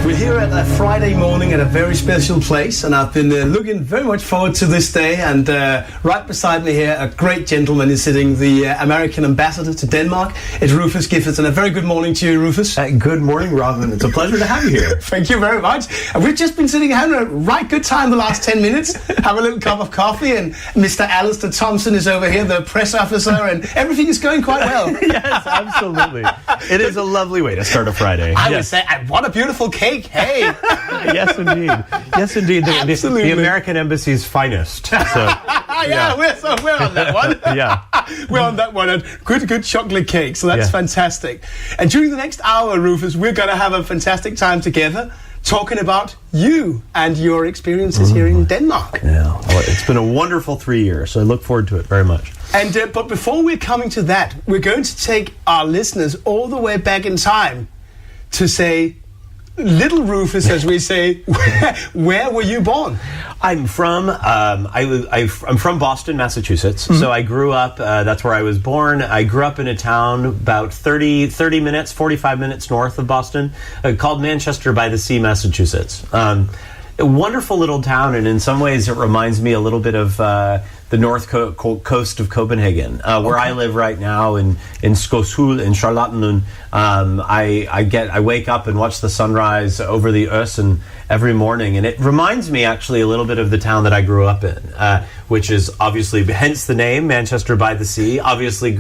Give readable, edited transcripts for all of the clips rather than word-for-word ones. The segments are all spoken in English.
We're here at a Friday morning at a very special place, and I've been looking very much forward to this day. And right beside me here, a great gentleman is sitting, the American ambassador to Denmark. It's Rufus Gifford, and a very good morning to you, Rufus. Good morning, Robin. It's a pleasure to have you here. Thank you very much. And we've just been sitting having a right good time the last 10 minutes. Have a little cup of coffee, and Mr. Alistair Thompson is over here, the press officer, and everything is going quite well. Yes, absolutely. It is a lovely way to start a Friday. I would say, what a beautiful cake. Hey. Yes, indeed. Yes, indeed. The American Embassy's finest. So, yeah, we're on that one. Yeah. We're on that one. And good chocolate cake. So that's fantastic. And during the next hour, Rufus, we're going to have a fantastic time together talking about you and your experiences here in Denmark. Yeah. Well, it's been a wonderful 3 years, so I look forward to it very much. And but before we're coming to that, we're going to take our listeners all the way back in time to say, little Rufus, as we say, where were you born? I'm from I'm from Boston, Massachusetts. Mm-hmm. So I grew up. That's where I was born. I grew up in a town about 45 minutes north of Boston, called Manchester by the Sea, Massachusetts. A wonderful little town, and in some ways, it reminds me a little bit of the north coast of Copenhagen, where I live right now in Skoshul in Charlottenlund. I wake up and watch the sunrise over the Østen every morning, and it reminds me actually a little bit of the town that I grew up in, which is obviously, hence the name, Manchester by the Sea, obviously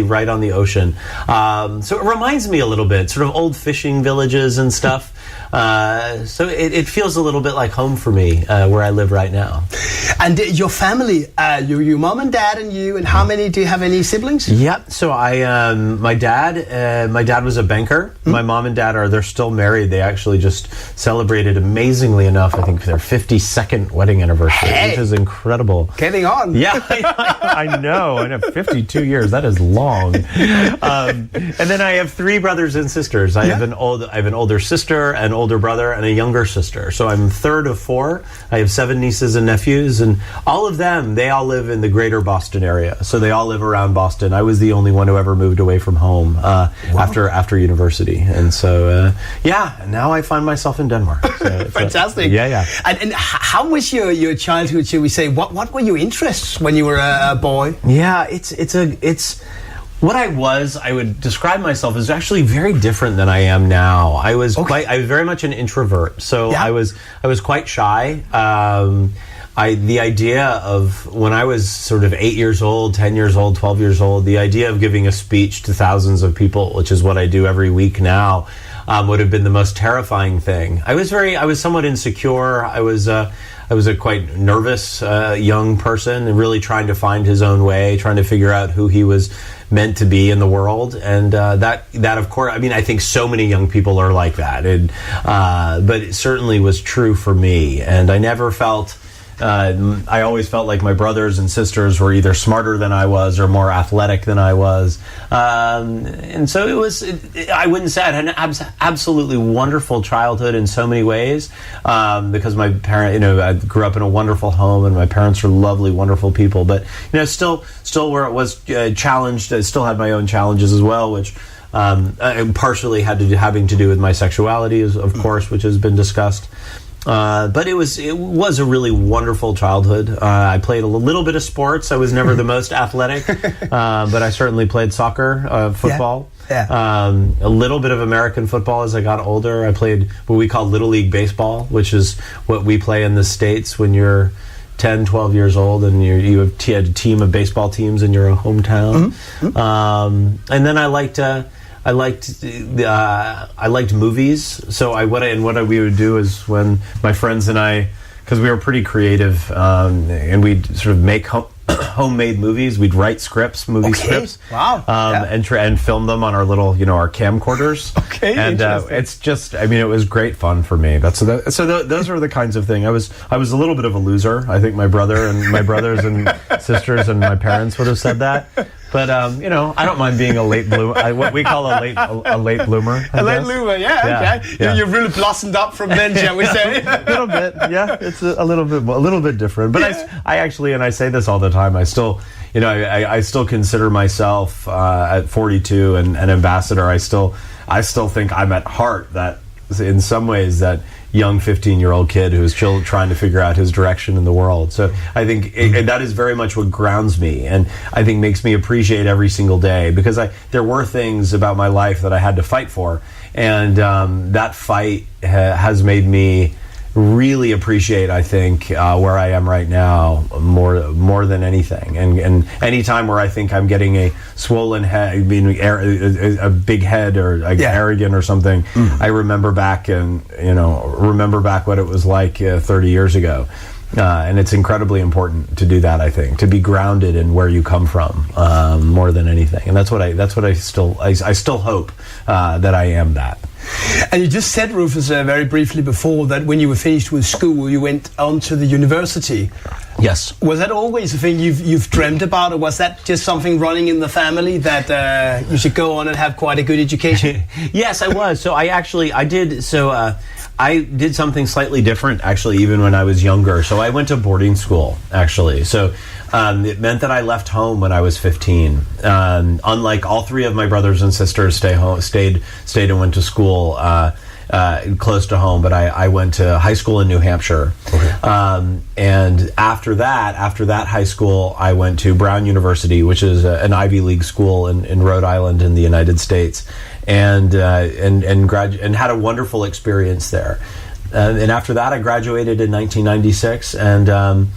right on the ocean. So it reminds me a little bit, sort of old fishing villages and stuff. So it feels a little bit like home for me, where I live right now. And your family, your mom and dad and you, and how many, do you have any siblings? Yep. So my dad was a banker. Mm-hmm. My mom and dad they're still married. They actually just celebrated, amazingly enough, I think their 52nd wedding anniversary, which is incredible. Getting on. Yeah, I know. I have 52 years. That is long. And then I have 3 brothers and sisters. I have an older sister, an older brother, and a younger sister. So I'm third of 4. I have 7 nieces and nephews, and all of them, they all live in the greater Boston area. So they all live around Boston. I was the only one who ever moved away from home after university. And so, now I find myself in Denmark. So fantastic. Yeah. And how was your childhood, shall we say? What were your interests when you were a boy? Yeah, it's what I would describe myself as actually very different than I am now. I was very much an introvert. So I was quite shy. The idea of, when I was sort of 8 years old, 10 years old, 12 years old, the idea of giving a speech to thousands of people, which is what I do every week now, would have been the most terrifying thing. I was somewhat insecure. I was a quite nervous young person, and really trying to find his own way, trying to figure out who he was meant to be in the world. And that of course, I mean, I think so many young people are like that. But it certainly was true for me. And I never felt... I always felt like my brothers and sisters were either smarter than I was or more athletic than I was. And so I wouldn't say I had an absolutely wonderful childhood in so many ways, because my parents, I grew up in a wonderful home, and my parents were lovely, wonderful people. But, still where it was challenged, I still had my own challenges as well, which partially having to do with my sexuality, of course, which has been discussed. But it was a really wonderful childhood. I played a little bit of sports. I was never the most athletic, but I certainly played soccer, football. Yeah. A little bit of American football as I got older. I played what we call Little League Baseball, which is what we play in the States when you're 10, 12 years old, and you had a team of baseball teams in your hometown. Mm-hmm. And then I liked movies. So what we would do is, when my friends and I, because we were pretty creative, and we'd sort of make homemade movies. We'd write movie scripts. Wow. And film them on our little, our camcorders. Okay. And it's just, it was great fun for me. Those are the kinds of things. I was a little bit of a loser. I think my brothers and sisters and my parents would have said that. But I don't mind being a late bloomer. What we call a late bloomer. A late bloomer, yeah. Okay. Yeah. You've really blossomed up from then, shall we say? A little bit, yeah. It's a little bit different. But I actually, and I say this all the time, I still, I still consider myself at 42 an ambassador. I still think I'm at heart that in some ways that young 15-year-old kid who's still trying to figure out his direction in the world. So I think that is very much what grounds me, and I think makes me appreciate every single day, because there were things about my life that I had to fight for, and that fight has made me really appreciate, I think, where I am right now more than anything. And any time where I think I'm getting a swollen head, a big head, or arrogant or something, I remember back what it was like 30 years ago. And it's incredibly important to do that, I think, to be grounded in where you come from, more than anything. And that's what I still hope that I am that. And you just said, Rufus, very briefly before, that when you were finished with school, you went on to the university. Yes. Was that always a thing you've dreamt about, or was that just something running in the family that you should go on and have quite a good education? Yes, I was. So I did something slightly different, actually, even when I was younger. So I went to boarding school, actually. So it meant that I left home when I was 15. Unlike all three of my brothers and sisters, stayed and went to school close to home, but I went to high school in New Hampshire. Okay. And after that high school, I went to Brown University, which is an Ivy League school in Rhode Island in the United States, and had a wonderful experience there. And after that, I graduated in 1996, and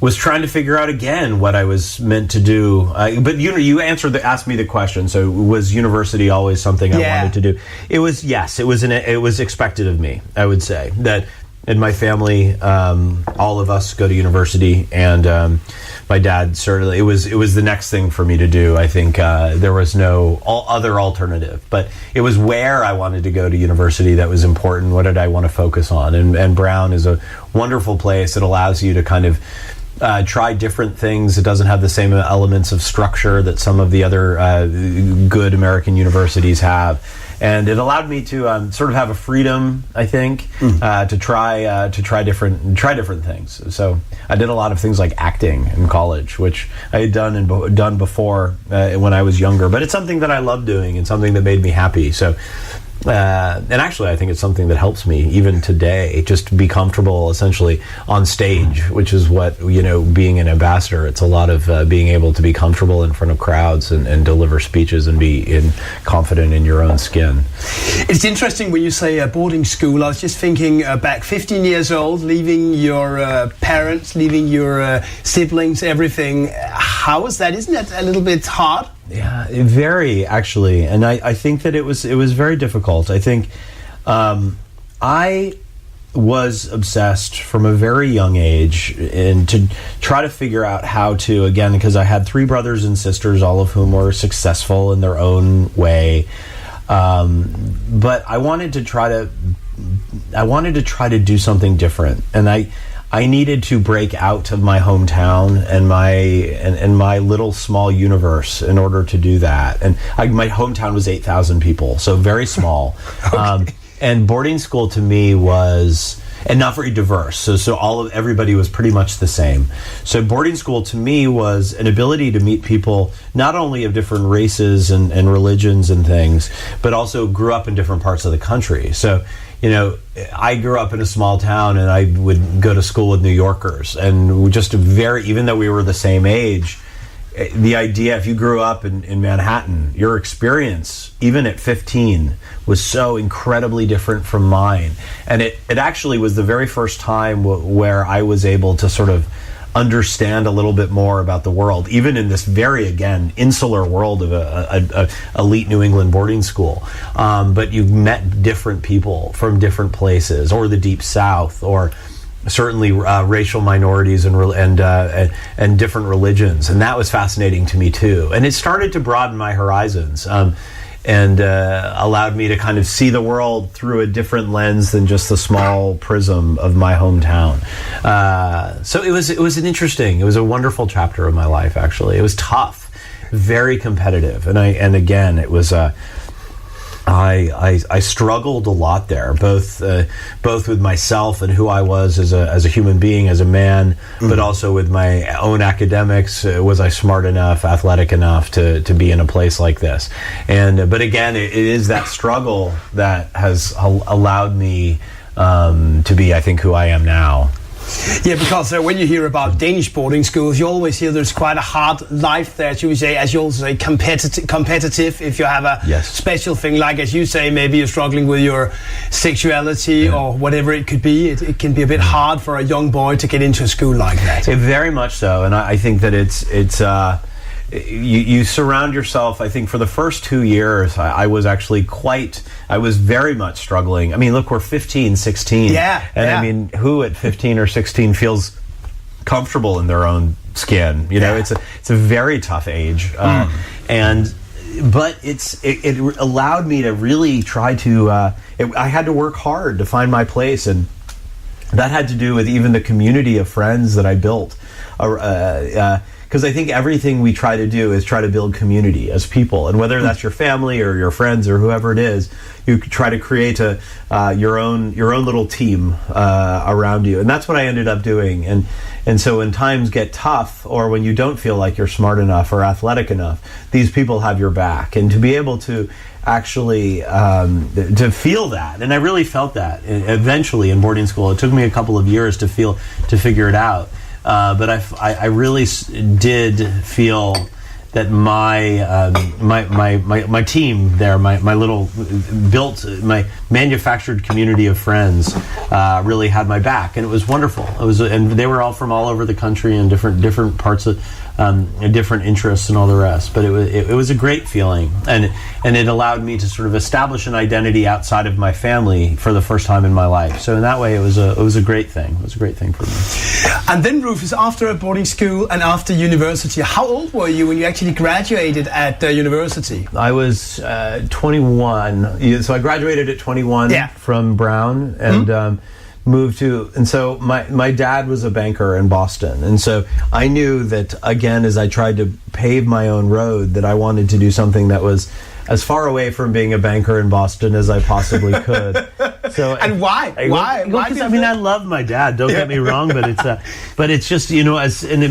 was trying to figure out again what I was meant to do. But you asked me the question. So was university always something I wanted to do? It was, yes. It was expected of me, I would say. That in my family, all of us go to university, and my dad certainly, it was the next thing for me to do. I think there was no other alternative. But it was where I wanted to go to university that was important. What did I want to focus on? And Brown is a wonderful place. It allows you to kind of try different things. It doesn't have the same elements of structure that some of the other good American universities have, and it allowed me to sort of have a freedom, I think, to try different things. So I did a lot of things like acting in college, which I had done before when I was younger. But it's something that I love doing, and something that made me happy. So. And actually, I think it's something that helps me even today, just to be comfortable essentially on stage, which is what, being an ambassador, it's a lot of being able to be comfortable in front of crowds and deliver speeches and be confident in your own skin. It's interesting when you say boarding school. I was just thinking back 15 years old, leaving your parents, leaving your siblings, everything. How was that? Isn't that a little bit hard? Yeah, very, actually, and I think that it was very difficult. I think I was obsessed from a very young age, and to try to figure out how to, again, because I had three brothers and sisters, all of whom were successful in their own way, but I wanted to try to do something different, and I needed to break out of my hometown and my little small universe in order to do that. And my hometown was 8,000 people, so very small. Okay. And boarding school to me was, and not very diverse. So everybody was pretty much the same. So boarding school to me was an ability to meet people not only of different races and religions and things, but also grew up in different parts of the country. So, I grew up in a small town, and I would go to school with New Yorkers, and even though we were the same age, the idea, if you grew up in Manhattan, your experience, even at 15, was so incredibly different from mine. And it actually was the very first time where I was able to sort of understand a little bit more about the world, even in this very, again, insular world of a elite New England boarding school. But you met different people from different places, or the Deep South, or certainly racial minorities and different religions, and that was fascinating to me too. And it started to broaden my horizons. And allowed me to kind of see the world through a different lens than just the small prism of my hometown. So it was a wonderful chapter of my life, actually. It was tough, very competitive. And again, it was, I struggled a lot there, both with myself and who I was as a human being, as a man, but also with my own academics. Was I smart enough, athletic enough to be in a place like this? But again, it is that struggle that has allowed me to be, I think, who I am now. Yeah, because when you hear about Danish boarding schools, you always hear there's quite a hard life there, should we say, as you also say, competitive. If you have a special thing, like as you say, maybe you're struggling with your sexuality or whatever it could be, it can be a bit hard for a young boy to get into a school like that. Very much so, and I think that it's you surround yourself. I think for the first 2 years, I was very much struggling. I mean, look, we're 15, 16. I mean, who at 15 or 16 feels comfortable in their own skin? You know, it's a very tough age. But it allowed me to really try to, I had to work hard to find my place, and that had to do with even the community of friends that I built. Because I think everything we try to do is try to build community as people, and whether that's your family or your friends or whoever it is, you try to create your own little team around you, and that's what I ended up doing. And so when times get tough, or when you don't feel like you're smart enough or athletic enough, these people have your back, and to be able to actually to feel that, and I really felt that eventually in boarding school. It took me a couple of years to figure it out. But I really did feel that my team there, my little my manufactured community of friends really had my back, and it was wonderful. And they were all from all over the country and different parts of different interests and all the rest. But it was a great feeling, and it allowed me to sort of establish an identity outside of my family for the first time in my life. So in that way, it was a great thing. It was a great thing for me. And then, Rufus, after a boarding school and after university, how old were you when you actually graduated at university? I was 21. So I graduated at 21 from Brown, and moved to, and so my dad was a banker in Boston, and so I knew that, again, as I tried to pave my own road, that I wanted to do something that was as far away from being a banker in Boston as I possibly could. So, and why? Why? Because I mean, I love my dad. Don't get me wrong, but it's just, you know,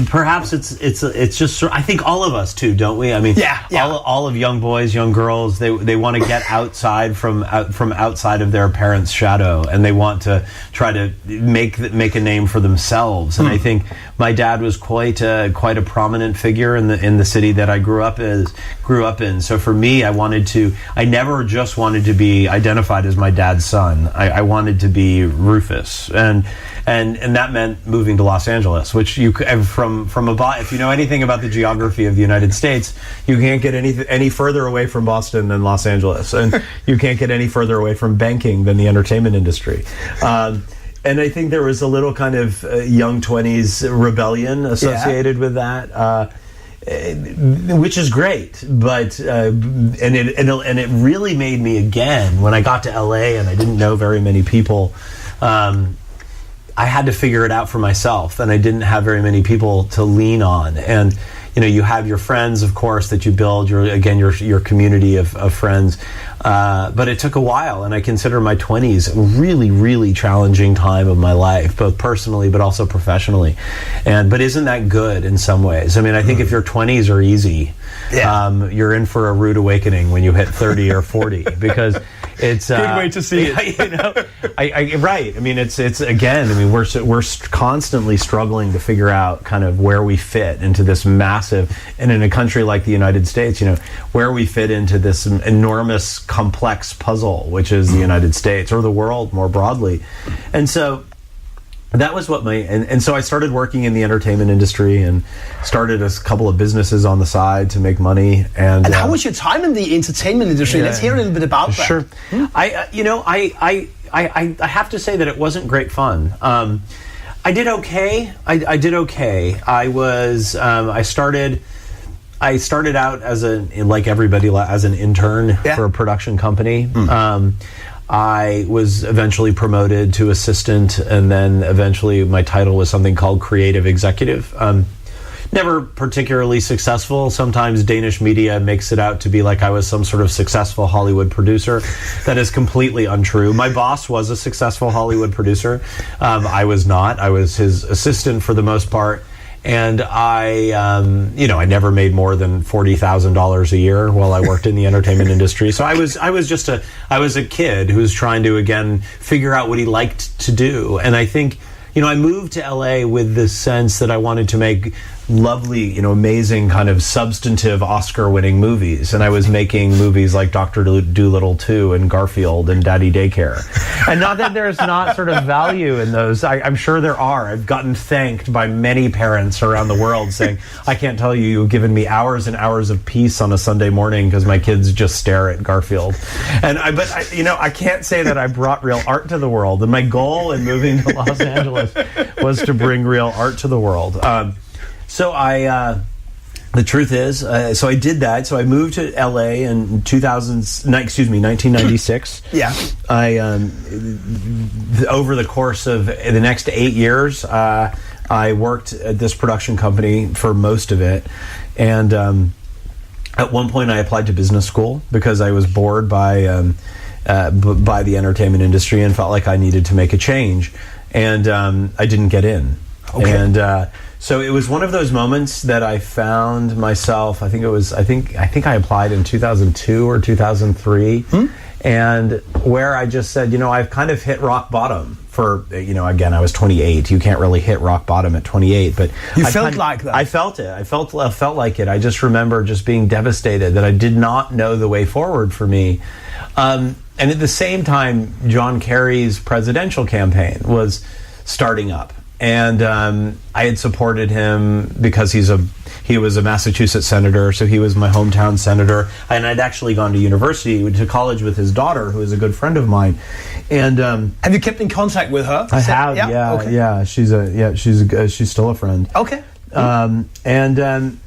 perhaps it's just. I think all of us too, don't we? I mean, all of young boys, young girls, they want to get outside from outside of their parents' shadow, and they want to try to make a name for themselves. And I think my dad was quite a prominent figure in the city that I grew up in. So for me, I never just wanted to be identified as my dad's son. I wanted to be Rufus, and that meant moving to Los Angeles, which you from if you know anything about the geography of the United States, you can't get any further away from Boston than Los Angeles, and you can't get any further away from banking than the entertainment industry. And I think there was a little kind of young 20s rebellion associated with that. Which is great, but and it really made me, again, when I got to LA and I didn't know very many people, I had to figure it out for myself, and I didn't have very many people to lean on. And you know, you have your friends, of course, that you build, your community of friends. But it took a while, and I consider my 20s a really, really challenging time of my life, both personally but also professionally. But isn't that good in some ways? I mean, I think if your 20s are easy, you're in for a rude awakening when you hit 30 or 40, because it's good way to see it. You know, right. I mean, it's again. I mean, we're constantly struggling to figure out kind of where we fit into this massive, and in a country like the United States, you know, where we fit into this enormous, complex puzzle, which is the United States or the world more broadly. And so that was what and so I started working in the entertainment industry and started a couple of businesses on the side to make money. And how was your time in the entertainment industry? Let's hear a little bit about that. Sure. I have to say that it wasn't great fun. I did okay. I did okay. I started out as like everybody, as an intern for a production company. I was eventually promoted to assistant, and then eventually my title was something called creative executive. never particularly successful. Sometimes Danish media makes it out to be like I was some sort of successful Hollywood producer. That is completely untrue. My boss was a successful Hollywood producer. I was not. I was his assistant for the most part. And I never made more than $40,000 a year while I worked in the entertainment industry. So I was a kid who was trying to, again, figure out what he liked to do. And I think, I moved to LA with this sense that I wanted to make lovely, amazing kind of substantive Oscar-winning movies. And I was making movies like Dr. Dolittle 2 and Garfield and Daddy Daycare. And not that there's not sort of value in those. I'm sure there are. I've gotten thanked by many parents around the world saying, I can't tell you, you've given me hours and hours of peace on a Sunday morning because my kids just stare at Garfield. And I can't say that I brought real art to the world. And my goal in moving to Los Angeles was to bring real art to the world. So the truth is, so I did that. So I moved to LA in 1996. Yeah. Over the course of the next 8 years, I worked at this production company for most of it. And at one point I applied to business school because I was bored by the entertainment industry and felt like I needed to make a change. And I didn't get in. Okay. And so it was one of those moments that I found myself. I think I applied in 2002 or 2003, and where I just said, I've kind of hit rock bottom. For again, I was 28. You can't really hit rock bottom at 28, but you felt like that. I felt it. I felt like it. I just remember just being devastated that I did not know the way forward for me. And at the same time, John Kerry's presidential campaign was starting up. And I had supported him because he was a Massachusetts senator, so he was my hometown senator. And I'd actually gone to college with his daughter, who is a good friend of mine. And have you kept in contact with her? I have, yeah, okay. Yeah. She's still a friend. Okay. And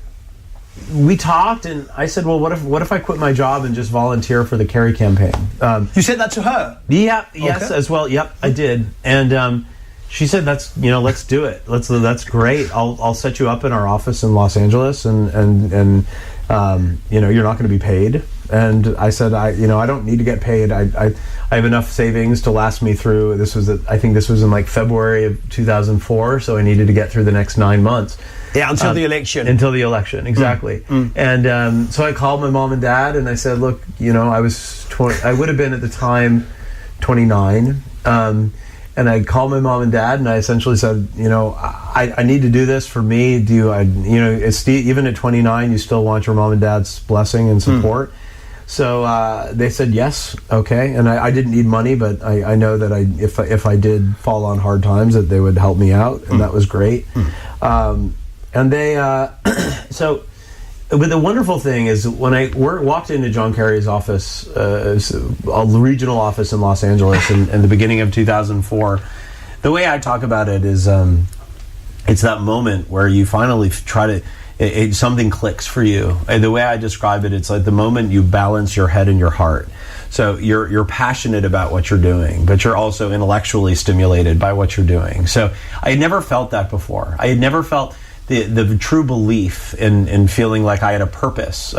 we talked, and I said, well, what if I quit my job and just volunteer for the Kerry campaign? You said that to her? Yeah, yes, okay. As well. Yep, I did. And she said, let's do it. That's great. I'll set you up in our office in Los Angeles, and you're not going to be paid. And I said, I don't need to get paid. I have enough savings to last me through. I think this was in like February of 2004, so I needed to get through the next 9 months. Yeah, until the election. Until the election, exactly. And so I called my mom and dad, and I said, look, I was 20. I would have been at the time 29. And I called my mom and dad, and I essentially said, I need to do this for me. Even at 29, you still want your mom and dad's blessing and support. So they said yes, okay. And I didn't need money, but I know that if I did fall on hard times, that they would help me out, and that was great. And they but the wonderful thing is when I walked into John Kerry's office, a regional office in Los Angeles in the beginning of 2004, the way I talk about it is it's that moment where you finally try to, something clicks for you. And the way I describe it, it's like the moment you balance your head and your heart. So you're passionate about what you're doing, but you're also intellectually stimulated by what you're doing. So I had never felt that before. I had never felt the true belief in feeling like I had a purpose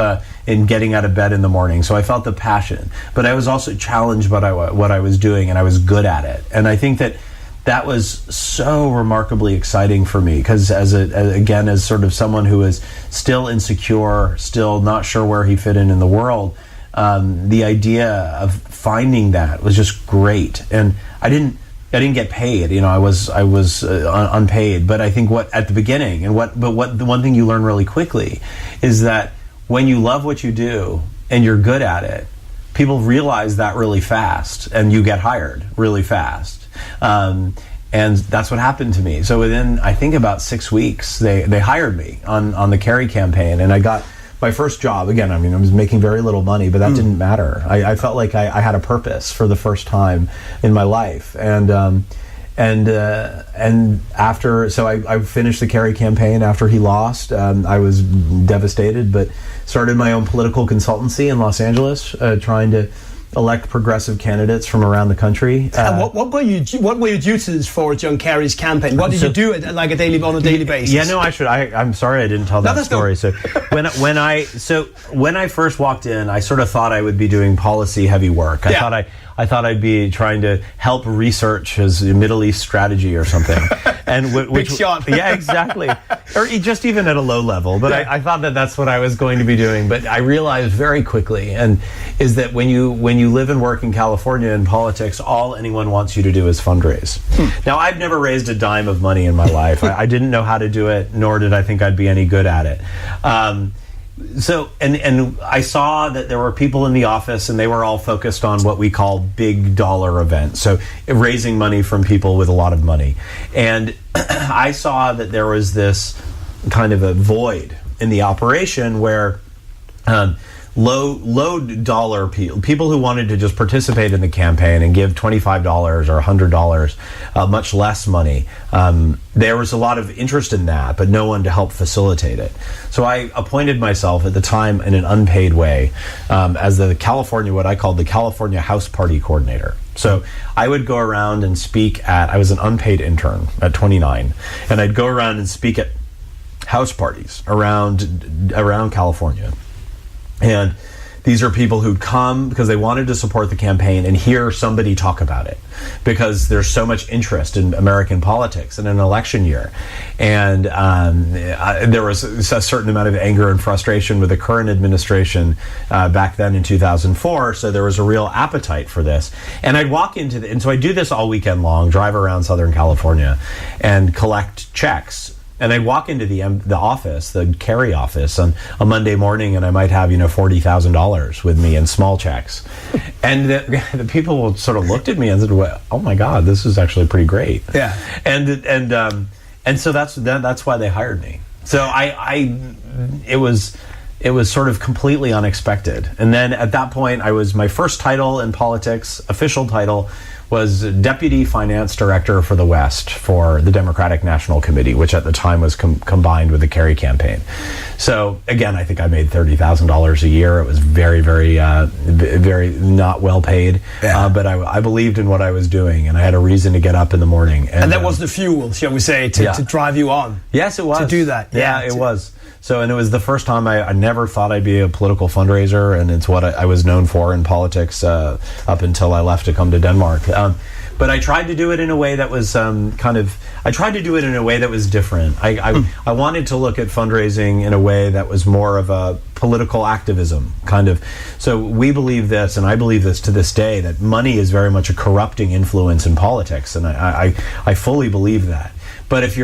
in getting out of bed in the morning. So I felt the passion, but I was also challenged by what I was doing, and I was good at it. And I think that was so remarkably exciting for me, because as sort of someone who is still insecure, still not sure where he fit in the world, the idea of finding that was just great. And I didn't get paid. I was unpaid. But I think at the beginning, the one thing you learn really quickly is that when you love what you do and you're good at it, people realize that really fast, and you get hired really fast. And that's what happened to me. So within, I think, about 6 weeks, they hired me on the Kerry campaign, and I got my first job. Again, I was making very little money, but that didn't matter. I felt like I had a purpose for the first time in my life. And after, so I finished the Kerry campaign after he lost. I was devastated, but started my own political consultancy in Los Angeles, trying to elect progressive candidates from around the country. And what were your duties for John Kerry's campaign? What did you do on a daily basis? Yeah, no, I'm sorry I didn't tell that story. So when I first walked in, I sort of thought I would be doing policy heavy work. I thought I'd be trying to help research his Middle East strategy or something. And big shot. Yeah, exactly. Or just even at a low level. But I thought that that's what I was going to be doing. But I realized very quickly, is that when you live and work in California in politics, all anyone wants you to do is fundraise. Now, I've never raised a dime of money in my life. I didn't know how to do it, nor did I think I'd be any good at it. So I saw that there were people in the office, and they were all focused on what we call big dollar events. So raising money from people with a lot of money. And I saw that there was this kind of a void in the operation where low dollar people who wanted to just participate in the campaign and give $25 or $100, much less money. There was a lot of interest in that, but no one to help facilitate it. So I appointed myself at the time in an unpaid way as what I called the California House Party Coordinator. So I would go around and speak I was an unpaid intern at 29, and I'd go around and speak at house parties around California. And these are people who'd come because they wanted to support the campaign and hear somebody talk about it, because there's so much interest in American politics in an election year. And there was a certain amount of anger and frustration with the current administration back then in 2004, so there was a real appetite for this. And I'd walk into and so I do this all weekend long, drive around Southern California and collect checks. And I'd walk into the office, the Kerry office, on a Monday morning, and I might have $40,000 with me in small checks. And the people sort of looked at me and said, "Well, oh my God, this is actually pretty great." Yeah. And so that's why they hired me. So it was sort of completely unexpected. And then at that point, my first title in politics, official title, was Deputy Finance Director for the West for the Democratic National Committee, which at the time was combined with the Kerry campaign. So again, I think I made $30,000 a year. It was very, very, very not well paid, but I believed in what I was doing, and I had a reason to get up in the morning. And that was the fuel, shall we say, to drive you on. Yes, it was. To do that. Yeah, it was. So, and it was the first time I never thought I'd be a political fundraiser, and it's what I was known for in politics up until I left to come to Denmark. But I tried to do it in a way that was different. I wanted to look at fundraising in a way that was more of a political activism kind of. So we believe this, and I believe this to this day, that money is very much a corrupting influence in politics, and I fully believe that. But if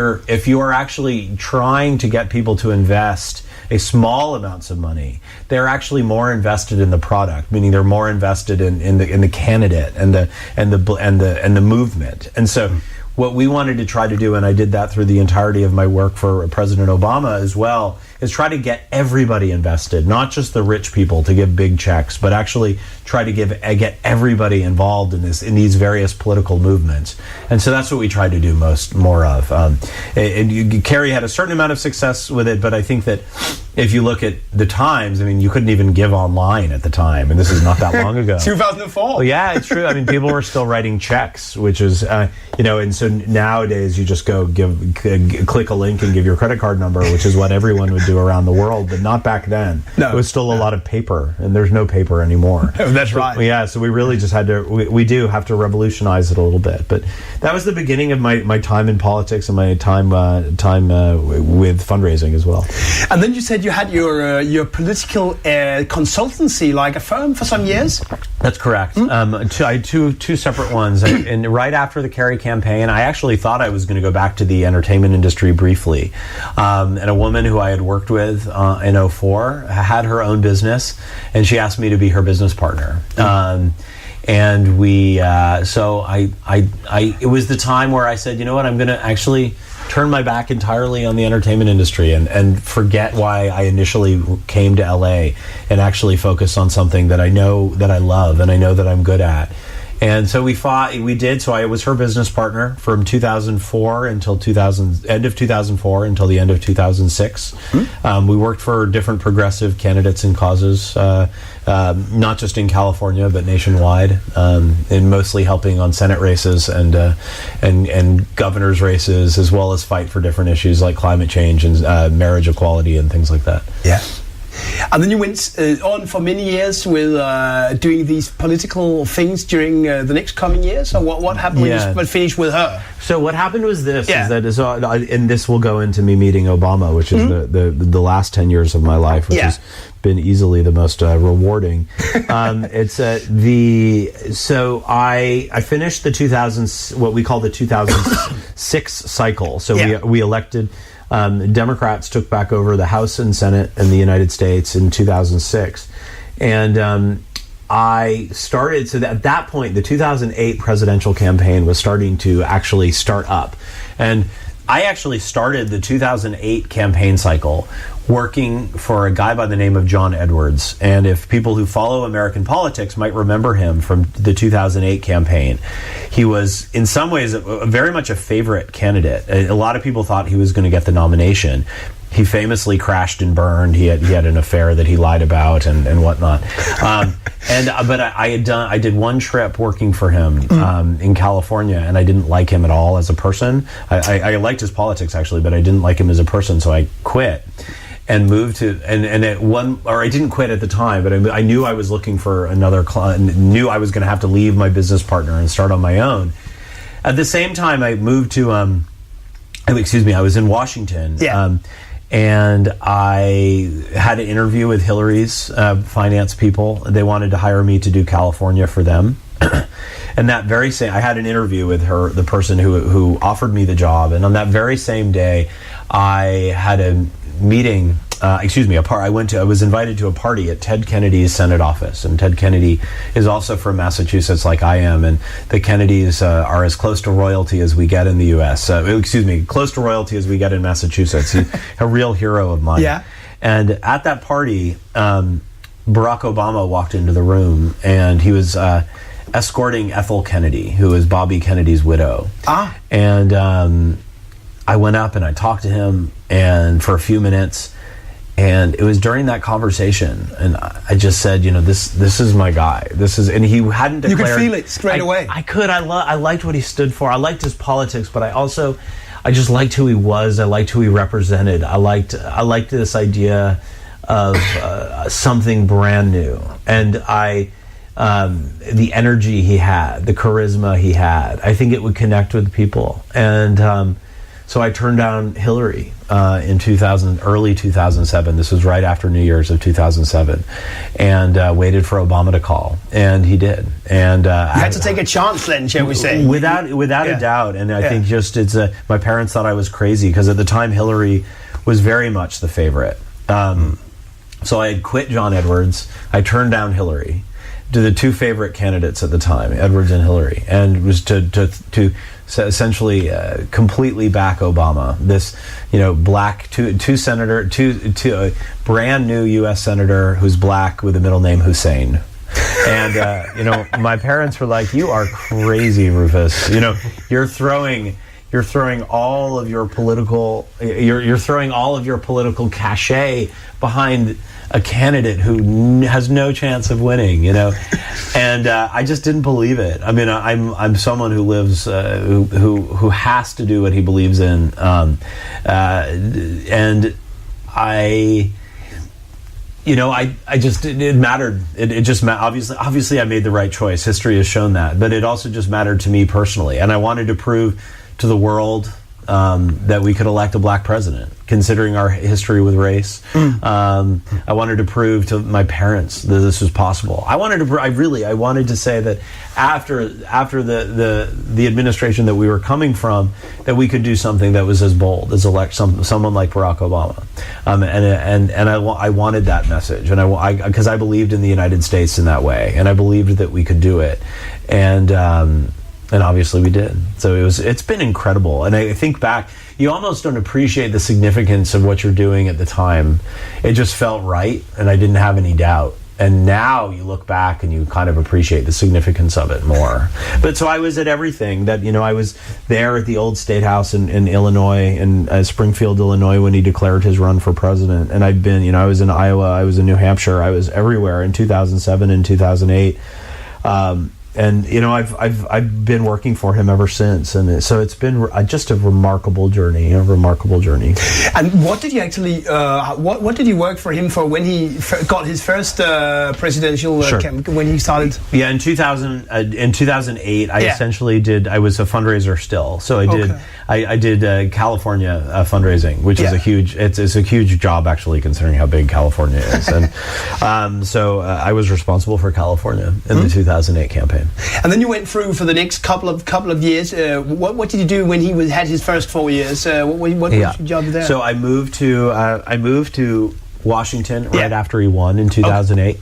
you are actually trying to get people to invest a small amounts of money, they're actually more invested in the product, meaning they're more invested in the candidate and the movement. And so what we wanted to try to do, and I did that through the entirety of my work for President Obama as well, is try to get everybody invested, not just the rich people to give big checks, but actually try to get everybody involved in these various political movements. And so that's what we tried to do more of. Kerry had a certain amount of success with it, but I think that if you look at the times, I mean, you couldn't even give online at the time, and this is not that long ago. 2004. Well, yeah, it's true. I mean, people were still writing checks, which is, and so nowadays you just go click a link and give your credit card number, which is what everyone would do around the world, but not back then. No, it was still a lot of paper, and there's no paper anymore. That's right. Yeah, so we really just had to, we do have to revolutionize it a little bit. But that was the beginning of my time in politics and my time with fundraising as well. And then you said you had your political consultancy, like a firm, for some years? That's correct. I had two separate ones. And right after the Kerry campaign, I actually thought I was going to go back to the entertainment industry briefly. And a woman who I had worked with in 2004 had her own business, and she asked me to be her business partner. And we, it was the time where I said, you know what, I'm going to actually turn my back entirely on the entertainment industry and forget why I initially came to LA and actually focus on something that I know that I love and I know that I'm good at. And so we fought. We did. So I was her business partner from 2004 until end of 2004 until the end of 2006. We worked for different progressive candidates and causes, not just in California but nationwide, and mostly helping on Senate races and governors' races, as well as fight for different issues like climate change and marriage equality and things like that. Yeah. And then you went on for many years with doing these political things during the next coming years. So what happened when you finished with her? So what happened was this, is that, and this will go into me meeting Obama, which is the last 10 years of my life, which has been easily the most rewarding. So I finished the what we call the 2006 cycle. So we elected. Democrats took back over the House and Senate in the United States in 2006. And I started, so at that point, the 2008 presidential campaign was starting to actually start up. And I actually started the 2008 campaign cycle working for a guy by the name of John Edwards. And if people who follow American politics might remember him from the 2008 campaign, he was in some ways very much a favorite candidate. A lot of people thought he was going to get the nomination. He famously crashed and burned. He had an affair that he lied about and whatnot. But I did one trip working for him in California, and I didn't like him at all as a person. I liked his politics actually, but I didn't like him as a person, so I quit and moved to I didn't quit at the time, but I knew I was looking for another client. Knew I was going to have to leave my business partner and start on my own. At the same time, I moved to I was in Washington. And I had an interview with Hillary's finance people. They wanted to hire me to do California for them. And that very same, I had an interview with her, the person who offered me the job. And on that very same day, I had a meeting. I was invited to a party at Ted Kennedy's Senate office, and Ted Kennedy is also from Massachusetts, like I am, and the Kennedys are as close to royalty as we get in the U.S. Close to royalty as we get in Massachusetts. He's a real hero of mine. Yeah. And at that party, Barack Obama walked into the room, and he was escorting Ethel Kennedy, who is Bobby Kennedy's widow. And I went up and I talked to him, and for a few minutes. And it was during that conversation, and I just said, this is my guy. And he hadn't declared. You could feel it straight away. I could. I liked what he stood for. I liked his politics, but I just liked who he was. I liked who he represented. I liked this idea of something brand new, and the energy he had, the charisma he had. I think it would connect with people, and so I turned down Hillary in early 2007. This was right after New Year's of 2007, and waited for Obama to call, and he did. And you had to take a chance, then, shall we say? Without a doubt. And I think just my parents thought I was crazy because at the time Hillary was very much the favorite. So I had quit John Edwards. I turned down Hillary, to the two favorite candidates at the time, Edwards and Hillary, and was to essentially completely back Obama. This, black two brand new U.S. senator who's black with the middle name Hussein. And my parents were like, "You are crazy, Rufus. You're throwing all of your political cachet behind a candidate who has no chance of winning, and I just didn't believe it. I mean, I'm someone who lives, who has to do what he believes in, and I just, it mattered. It just obviously I made the right choice. History has shown that, but it also just mattered to me personally, and I wanted to prove to the world that we could elect a black president, considering our history with race. I wanted to prove to my parents that this was possible. I wanted to say that after the administration that we were coming from, that we could do something that was as bold as elect someone like Barack Obama. And I wanted that message, and because I believed in the United States in that way, and I believed that we could do it, and obviously we did. So it's been incredible. And I think back, you almost don't appreciate the significance of what you're doing at the time. It just felt right, and I didn't have any doubt. And now you look back and you kind of appreciate the significance of it more. But so I was at everything that, I was there at the old State House in Illinois, in Springfield, Illinois, when he declared his run for president. And I'd been, I was in Iowa, I was in New Hampshire, I was everywhere in 2007 and 2008. And I've been working for him ever since, and so it's been just a remarkable journey. And what did you actually? What did you work for him for when he got his first presidential? When he started? Yeah, in 2008, I essentially did. I was a fundraiser still, so I did California fundraising, which is a huge. It's a huge job actually, considering how big California is, and so I was responsible for California in the 2008 campaign. And then you went through for the next couple of years. What did you do when he had his first 4 years? What was your job there? So I moved to Washington right after he won in 2008.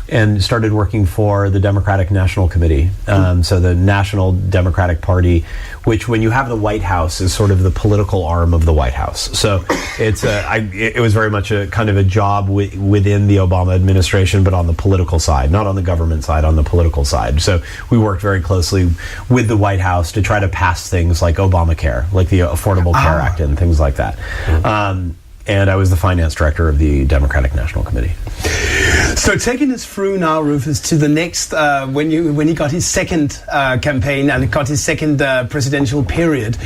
And started working for the Democratic National Committee. So the National Democratic Party, which when you have the White House is sort of the political arm of the White House. So it was very much a kind of a job within the Obama administration, but on the political side, not on the government side, on the political side. So we worked very closely with the White House to try to pass things like Obamacare, like the Affordable Care Act and things like that. And I was the finance director of the Democratic National Committee. So taking us through now, Rufus, to the next, when he got his second campaign and got his second presidential period,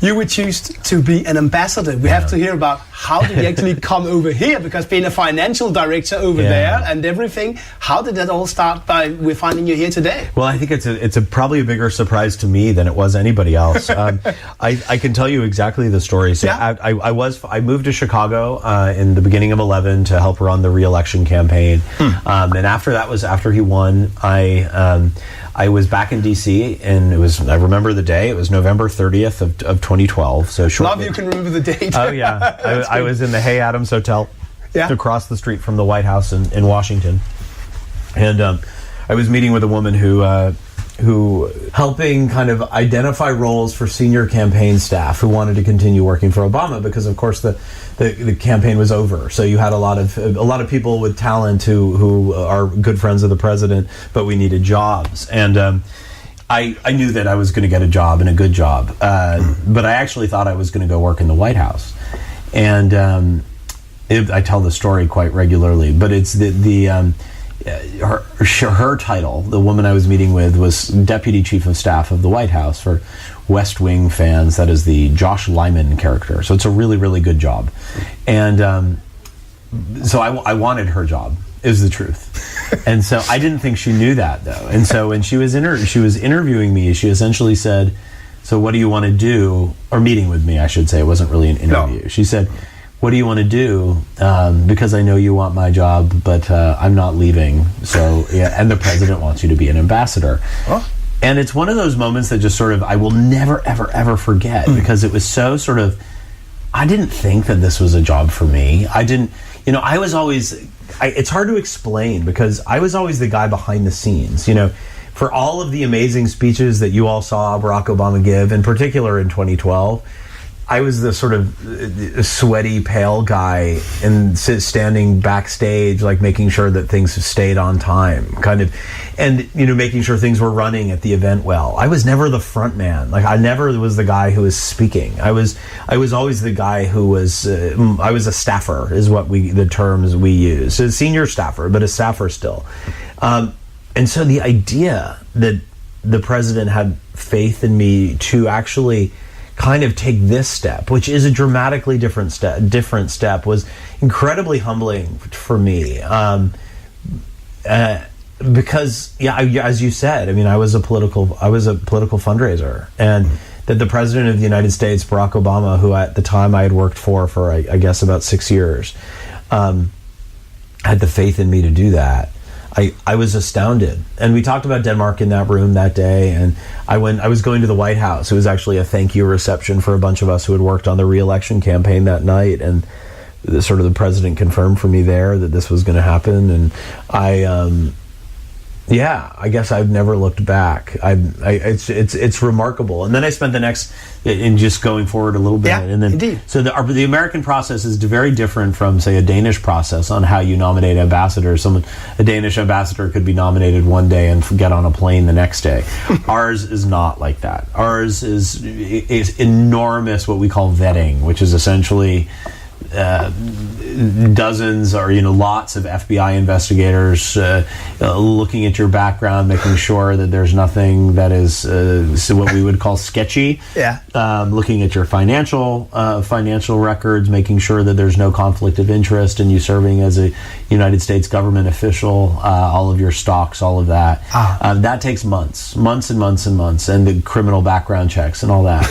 you were chosen to be an ambassador. We have to hear about how did he actually come over here, because being a financial director over there and everything, how did that all start we're finding you here today? Well, I think it's probably a bigger surprise to me than it was anybody else. I can tell you exactly the story. So I moved to Chicago in the beginning of 2011 to help run the re-election campaign. And after he won, I was back in DC, and I remember the day, it was November 30th of 2012. So shortly. Love you can remember the date. Oh yeah, I was in the Hay Adams Hotel across the street from the White House in Washington, and I was meeting with a woman who helping kind of identify roles for senior campaign staff who wanted to continue working for Obama, because of course the campaign was over. So you had a lot of people with talent who are good friends of the president, but we needed jobs. And I knew that I was going to get a job, and a good job, but I actually thought I was going to go work in the White House. And I tell the story quite regularly, but it's her title, the woman I was meeting with, was Deputy Chief of Staff of the White House. For West Wing fans, that is the Josh Lyman character. So it's a really, really good job. And so I wanted her job, is the truth. And so I didn't think she knew that, though. And so when she was interviewing me, she essentially said, "So what do you want to do?" Or meeting with me, I should say. It wasn't really an interview. No. She said, "What do you want to do? Because I know you want my job, but I'm not leaving. So and the president wants you to be an ambassador." Huh? And it's one of those moments that just sort of I will never, ever, ever forget, because it was so sort of, I didn't think that this was a job for me. I didn't, I was always, it's hard to explain, because I was always the guy behind the scenes, for all of the amazing speeches that you all saw Barack Obama give, in particular in 2012. I was the sort of sweaty, pale guy and standing backstage, like making sure that things stayed on time, kind of, and making sure things were running at the event well. I was never the front man. Like I never was the guy who was speaking. I was always the guy who was. I was a staffer, is what the terms we use. A senior staffer, but a staffer still. And so the idea that the president had faith in me to actually kind of take this step, which is a dramatically different step, was incredibly humbling for me. Because, as you said, I mean, I was a political fundraiser, and that the president of the United States, Barack Obama, who at the time I had worked for I guess about 6 years, had the faith in me to do that. I was astounded. And we talked about Denmark in that room that day, and I was going to the White House. It was actually a thank you reception for a bunch of us who had worked on the re-election campaign that night, and the president confirmed for me there that this was going to happen. And Yeah, I guess I've never looked back. It's remarkable. And then I spent the next, in just going forward a little bit. Yeah, and then, indeed. So the American process is very different from, say, a Danish process on how you nominate ambassadors. A Danish ambassador could be nominated one day and get on a plane the next day. Ours is not like that. Ours is enormous, what we call vetting, which is essentially dozens or lots of FBI investigators looking at your background, making sure that there's nothing that is what we would call sketchy. Yeah. Looking at your financial records, making sure that there's no conflict of interest in you serving as a United States government official, all of your stocks, all of that. That takes months and months and months, and the criminal background checks and all that.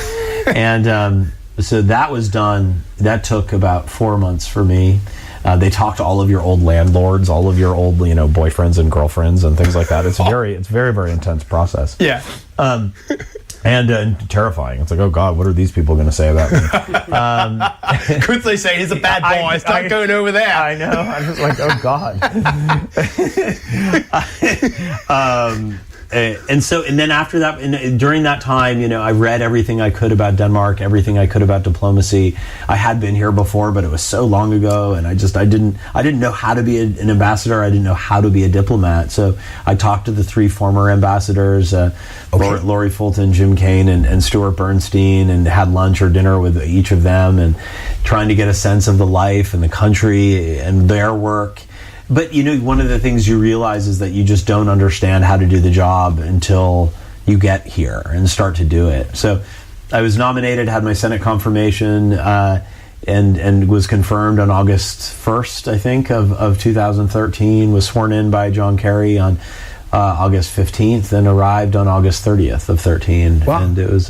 And so that was done. That took about 4 months for me. They talk to all of your old landlords, all of your old, boyfriends and girlfriends and things like that. It's very, very intense process. Yeah. And terrifying. It's like, oh God, what are these people going to say about me? Could they say he's a bad boy? Start going over there. I know. I was like, oh God. And then after that, during that time, I read everything I could about Denmark, everything I could about diplomacy. I had been here before, but it was so long ago, and I didn't know how to be an ambassador. I didn't know how to be a diplomat. So I talked to the 3 former ambassadors, Lori Fulton, Jim Kane, and Stuart Bernstein, and had lunch or dinner with each of them, and trying to get a sense of the life and the country and their work. But, one of the things you realize is that you just don't understand how to do the job until you get here and start to do it. So I was nominated, had my Senate confirmation, and was confirmed on August 1st, I think, of 2013, was sworn in by John Kerry on August 15th and arrived on August 30th of 13. Wow. And it was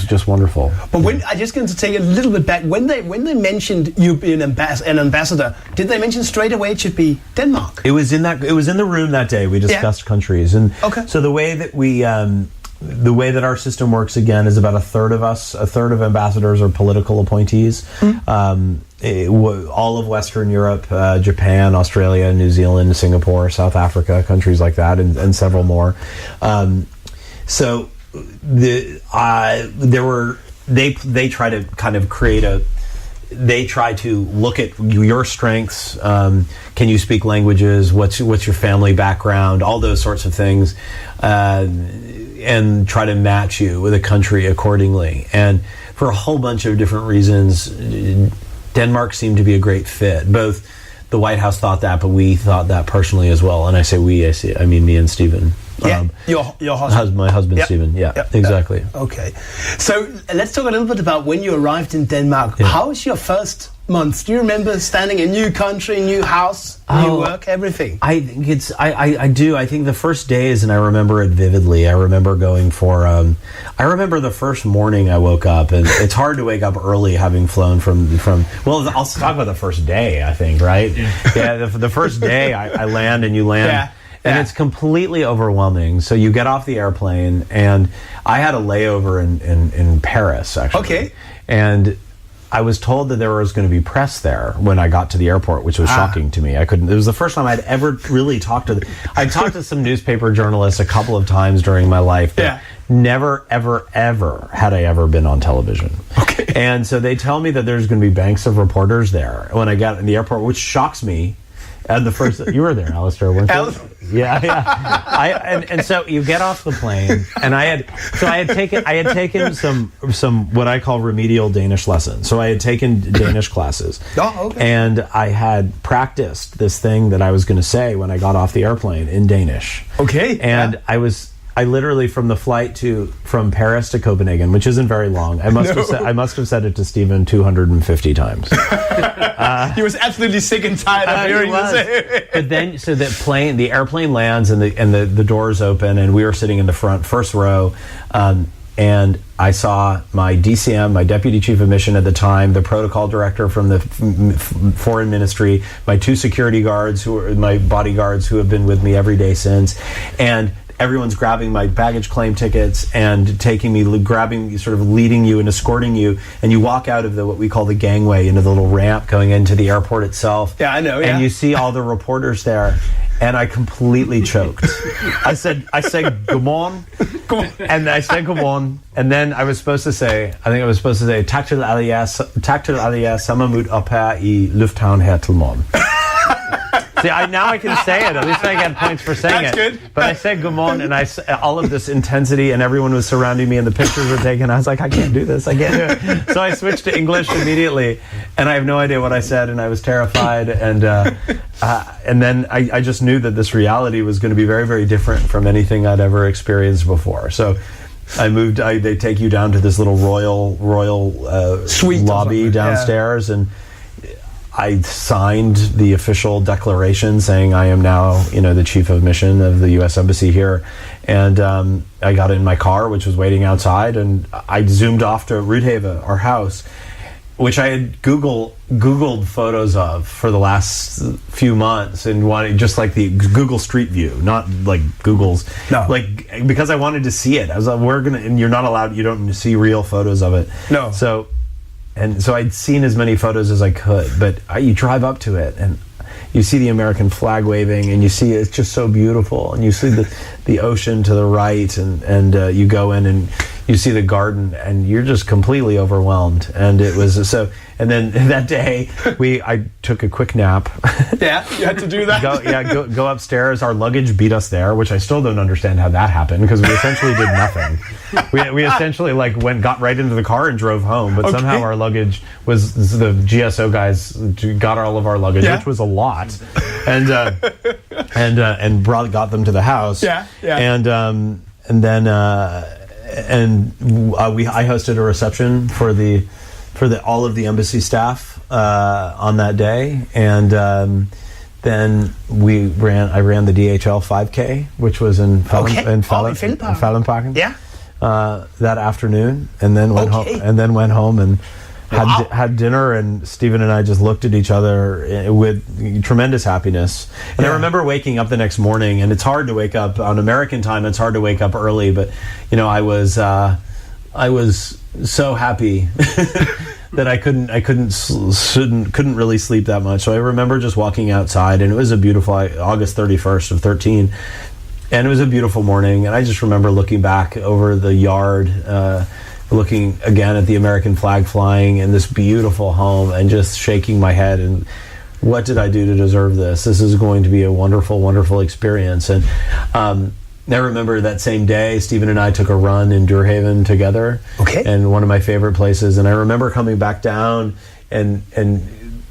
just wonderful. But I'm just going to take a little bit back. When they mentioned you being an ambassador, did they mention straight away it should be Denmark? It was in the room that day. We discussed countries, and so the way that the way that our system works again is about a third of ambassadors are political appointees. All of Western Europe, Japan, Australia, New Zealand, Singapore, South Africa, countries like that, and several more. So they try to kind of create they try to look at your strengths. Can you speak languages? What's your family background? All those sorts of things. And try to match you with a country accordingly. And for a whole bunch of different reasons, Denmark seemed to be a great fit. Both the White House thought that, but we thought that personally as well. And I say we, I mean me and Stephen. Yeah, your husband. My husband, Stephen. Yeah, exactly. Okay. So let's talk a little bit about when you arrived in Denmark. Yeah. How was your first month? Do you remember standing in a new country, new house, new work, everything? I think I do. I think the first days, and I remember it vividly. I remember going for, I remember the first morning I woke up, and it's hard to wake up early having flown from well, I'll talk about the first day, I think, right? Yeah, the first day I land and you land. Yeah. And it's completely overwhelming. So you get off the airplane, and I had a layover in Paris, actually. Okay. And I was told that there was going to be press there when I got to the airport, which was shocking to me. It was the first time I'd ever really talked to I'd talked to some newspaper journalists a couple of times during my life, but never, ever, ever had I ever been on television. Okay. And so they tell me that there's going to be banks of reporters there when I got in the airport, which shocks me. And the first, you were there, Alistair, weren't you? Yeah. And so you get off the plane, and I had taken some what I call remedial Danish lessons. So I had taken Danish classes. Oh, okay. And I had practiced this thing that I was going to say when I got off the airplane in Danish. Okay. And I literally, from the flight from Paris to Copenhagen, which isn't very long, I must have said it to Stephen 250 times. He was absolutely sick and tired of hearing you say it. But then, so the airplane lands and the doors open, and we were sitting in the first row, and I saw my DCM, my deputy chief of mission at the time, the protocol director from the foreign ministry, my 2 security guards who are my bodyguards who have been with me every day since, and everyone's grabbing my baggage claim tickets and sort of leading you and escorting you, and you walk out of what we call the gangway into the little ramp going into the airport itself. Yeah, I know. And you see all the reporters there, and I completely choked. I said "Come on," and I said "Come on," and then I was supposed to say, "Tak til alle sammen mødt op her I lufthavn her til morgen." See, now I can say it. At least I get points for saying That's it. Good. But I said "Good morning," and all of this intensity, and everyone was surrounding me, and the pictures were taken. I was like, I can't do this. I can't do it. So I switched to English immediately, and I have no idea what I said, and I was terrified. And then I just knew that this reality was going to be very, very different from anything I'd ever experienced before. So I moved. They take you down to this little royal suite lobby downstairs, and I signed the official declaration saying I am now, the chief of mission of the U.S. Embassy here. And I got in my car, which was waiting outside, and I zoomed off to Rudhave, our house, which I had Googled photos of for the last few months, and wanted just like the Google Street View, not like Google's. No. Like, because I wanted to see it. I was like, and you're not allowed, you don't see real photos of it. No. So I'd seen as many photos as I could, but you drive up to it and you see the American flag waving, and you see it's just so beautiful, and you see the ocean to the right, and you go in and you see the garden, and you're just completely overwhelmed. And it was so. And then that day, I took a quick nap. Yeah, you had to do that. Go upstairs. Our luggage beat us there, which I still don't understand how that happened, because we essentially did nothing. We essentially got right into the car and drove home, but somehow our luggage was, the GSO guys got all of our luggage, which was a lot, and got them to the house. And then I hosted a reception for all of the embassy staff on that day, and then I ran the DHL 5K, which was in Fallenparken. Yeah. That afternoon, and then went home and had dinner, and Stephen and I just looked at each other with tremendous happiness. And I remember waking up the next morning, and it's hard to wake up on American time. It's hard to wake up early, but I was so happy that I couldn't really sleep that much. So I remember just walking outside, and it was a beautiful August 31st of 13. And it was a beautiful morning, and I just remember looking back over the yard, looking again at the American flag flying in this beautiful home, and just shaking my head, and what did I do to deserve this? This is going to be a wonderful, wonderful experience. And I remember that same day, Stephen and I took a run in Durhaven together, and one of my favorite places. And I remember coming back down, and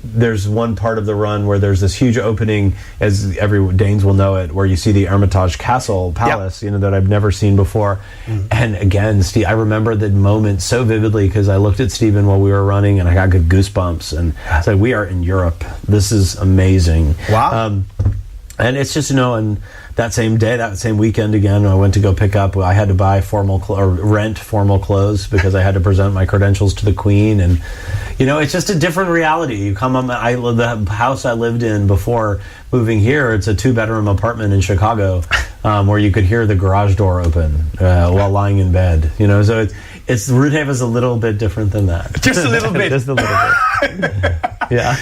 there's one part of the run where there's this huge opening, as every Danes will know it, where you see the Hermitage Palace, that I've never seen before. And again, Steve, I remember the moment so vividly, because I looked at Stephen while we were running, and I got good goosebumps, and it's like, we are in Europe. This is amazing. Wow. And it's just, and that same day, that same weekend again, I went to go pick up, I had to buy rent formal clothes, because I had to present my credentials to the Queen. And, it's just a different reality. You come on, the house I lived in before moving here, it's a 2-bedroom apartment in Chicago, where you could hear the garage door open while lying in bed. So it's Rudhave is a little bit different than that. Just a little bit. Just a little bit. Yeah.